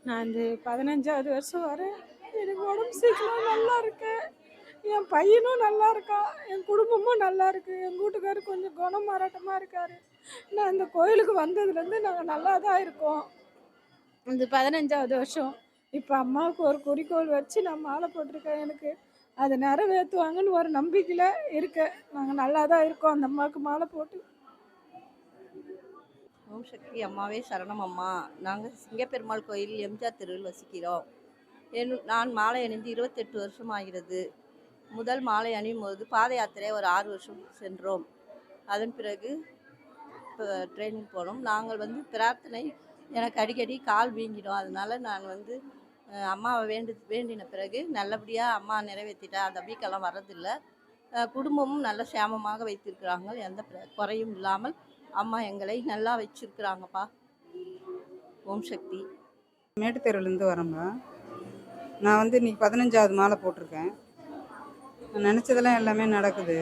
நான் இந்த 15வது வருஷம் வரேன். எனக்கு உடம்பு சீக்கிரம் நல்லா இருக்கு. என் பையனும் நல்லா இருக்கான். என் குடும்பமும் நல்லா இருக்கு. எங்கள் வீட்டுக்காரர் கொஞ்சம் குணமாராட்டமாக இருக்கார். நான் இந்த கோயிலுக்கு வந்ததுலேருந்து நாங்கள் நல்லா தான் இருக்கோம். இது 15வது வருஷம். இப்போ அம்மாவுக்கு ஒரு குறிக்கோள் வச்சு நான் மாலை போட்டிருக்கேன். எனக்கு அதை நிறைவேற்றுவாங்கன்னு ஒரு நம்பிக்கையில் இருக்கேன். நாங்கள் நல்லா தான் இருக்கோம் அந்த அம்மாவுக்கு மாலை போட்டு. ஓம் சக்தி அம்மாவே சரணம் அம்மா. நாங்கள் சிங்கப்பெருமாள் கோயில் எம்ஜிஆர் தெருவில் வசிக்கிறோம். நான் மாலை அணிந்து 28 வருஷம் ஆகிறது. முதல் மாலை அணியும் போது பாத யாத்திரை ஒரு 6 வருஷம் சென்றோம். அதன் பிறகு இப்போ ட்ரெயினிங் போனோம். நாங்கள் பிரார்த்தனை எனக்கு அடிக்கடி கால் வீங்கிடும். அதனால நான் அம்மாவை வேண்டின பிறகு நல்லபடியாக அம்மா நிறைவேற்றிட்டா. அந்த வீக்கெல்லாம் வர்றதில்லை. குடும்பமும் நல்ல சேமமாக வைத்திருக்கிறாங்க. எந்த குறையும் இல்லாமல் அம்மா எங்களை நல்லா வச்சிருக்கிறாங்கப்பா. ஓம் சக்தி. மேட்டு தெருவுலேருந்து வரேங்க. நான் இன்னைக்கு 15வது மாலை போட்டிருக்கேன். நான் நினச்சதெல்லாம் எல்லாமே நடக்குது.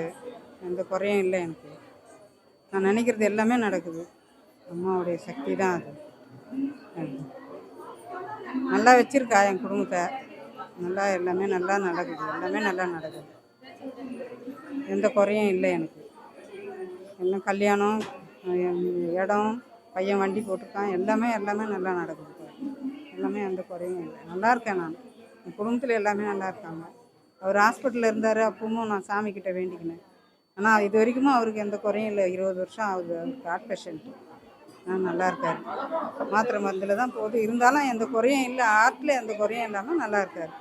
எந்த குறையும் இல்லை எனக்கு. நான் நினைக்கிறது எல்லாமே நடக்குது. அம்மாவுடைய சக்தி தான் அது. நல்லா வச்சுருக்கா என் குடும்பத்தை. நல்லா எல்லாமே நல்லா நடக்குது. எல்லாமே நல்லா நடக்குது. எந்த குறையும் இல்லை எனக்கு. எல்லாம் கல்யாணம், இடம், பையன் வண்டி போட்டிருக்கான். எல்லாமே நல்லா நடக்குது. எல்லாமே எந்த குறையும் இல்லை. நல்லா இருக்கேன் நான். என் குடும்பத்தில் எல்லாமே நல்லா இருக்காங்க. அவர் ஹாஸ்பிட்டலில் இருந்தார். அப்பவும் நான் சாமிக்கிட்ட வேண்டிக்கினேன். ஆனால் இது வரைக்கும் அவருக்கு எந்த குறையும் இல்லை. 20 வருஷம் ஆகுது. அவருக்கு ஹார்ட் பேஷண்ட்டு. நல்லா இருக்கார். மாத்திரை மருந்தில் தான் போகுது. இருந்தாலும் எந்த குறையும் இல்லை. ஹார்ட்டில் எந்த குறையும் இல்லாமல் நல்லா இருக்கார்.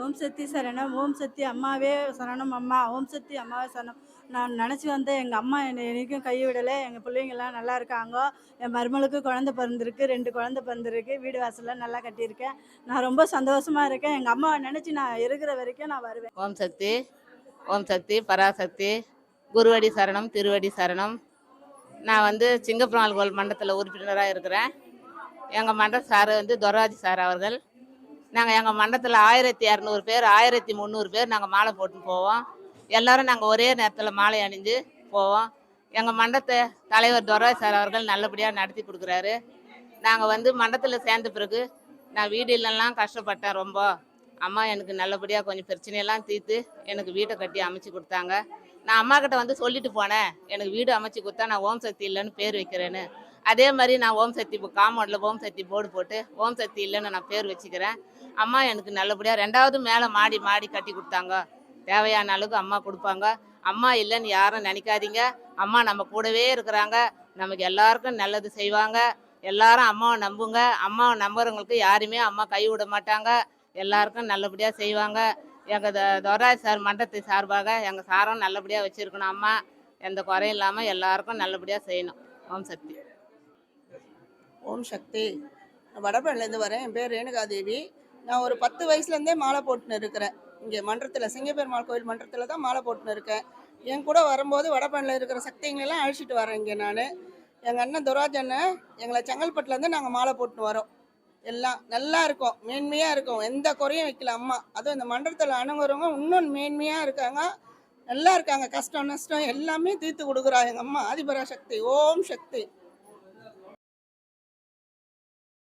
ஓம் சக்தி சரணம். ஓம் சக்தி அம்மாவே சரணம் அம்மா. ஓம் சக்தி அம்மாவே சரணம். நான் நினச்சி வந்தேன், எங்கள் அம்மா என்னைக்கும் கை விடலை. எங்கள் பிள்ளைங்கள்லாம் நல்லா இருக்காங்க. என் மருமகளுக்கு குழந்த பிறந்திருக்கு. 2 குழந்த பிறந்திருக்கு. வீடு வாசல்லாம் நல்லா கட்டியிருக்கேன். நான் ரொம்ப சந்தோஷமாக இருக்கேன். எங்கள் அம்மாவை நினச்சி நான் இருக்கிற வரைக்கும் நான் வருவேன். ஓம் சக்தி, ஓம் சக்தி, பராசக்தி, குருவடி சரணம், திருவடி சரணம். நான் சிங்கப்பெருமாள் கோயில் மண்டலத்தில் உறுப்பினராக இருக்கிறேன். எங்கள் மண்ட சார் துரராஜ் சார் அவர்கள். நாங்கள் எங்கள் மண்டலத்தில் 1200 பேர், 1300 பேர் நாங்கள் மாலை போட்டு போவோம். எல்லோரும் நாங்கள் ஒரே நேரத்தில் மாலை அணிஞ்சு போவோம். எங்கள் மண்டலத்தை தலைவர் துரராஜ் சார் அவர்கள் நல்லபடியாக நடத்தி கொடுக்குறாரு. நாங்கள் மண்டலத்தில் சேர்ந்த பிறகு நான் வீடு இல்லைலாம் கஷ்டப்பட்டேன் ரொம்ப. அம்மா எனக்கு நல்லபடியாக கொஞ்சம் பிரச்சனையெல்லாம் தீர்த்து எனக்கு வீட்டை கட்டி அமைச்சு கொடுத்தாங்க. நான் அம்மா கிட்ட சொல்லிட்டு போனேன், எனக்கு வீடு அமைச்சு கொடுத்தா நான் ஓம் சக்தி இல்லைன்னு பேர் வைக்கிறேன்னு. அதே மாதிரி நான் ஓம் சக்தி காம்பவுண்டில் ஓம் சக்தி போர்டு போட்டு ஓம் சக்தி இல்லைன்னு நான் பேர் வச்சுக்கிறேன். அம்மா எனக்கு நல்லபடியாக 2வது மேலே மாடி கட்டி கொடுத்தாங்க. தேவையான அளவுக்கு அம்மா கொடுப்பாங்க. அம்மா இல்லைன்னு யாரும் நினைக்காதீங்க. அம்மா நம்ம கூடவே இருக்கிறாங்க. நமக்கு எல்லாருக்கும் நல்லது செய்வாங்க. எல்லாரும் அம்மாவை நம்புங்க. அம்மாவை நம்புறவங்களுக்கு யாருமே அம்மா கை விட மாட்டாங்க. எல்லாருக்கும் நல்லபடியாக செய்வாங்க. எங்கள் துரராஜ் சார் மண்டலத்தை சார்பாக எங்கள் சாரும் நல்லபடியாக வச்சுருக்கணும். அம்மா எந்த குறையும் இல்லாமல் எல்லாருக்கும் நல்லபடியாக செய்யணும். ஓம் சக்தி. ஓம் சக்தி. நான் வடபழனிலேருந்து வரேன். என் பேர் ரேணுகாதேவி. நான் ஒரு 10 வயசுலேருந்தே மாலை போட்டுன்னு இருக்கிறேன். இங்கே மன்றத்தில், சிங்கப்பெருமாள் கோயில் மன்றத்தில் தான் மாலை போட்டுன்னு இருக்கேன். என் கூட வரும்போது வடபழனியில் இருக்கிற சக்திங்களெல்லாம் அழைச்சிட்டு வரேன். இங்கே நான் எங்கள் அண்ணன் துராஜ் அண்ணன் எங்களை செங்கல்பட்டுலேருந்து நாங்கள் மாலை போட்டுன்னு வரோம். எல்லாம் நல்லா இருக்கும், மேன்மையாக இருக்கும். எந்த குறையும் வைக்கல அம்மா. அதுவும் இந்த மன்றத்தில் அணுகுறவங்க இன்னும் மேன்மையாக இருக்காங்க, நல்லா இருக்காங்க. கஷ்டம் நஷ்டம் எல்லாமே தீர்த்து கொடுக்குறா எங்கள் அம்மா ஆதிபரா சக்தி. ஓம் சக்தி.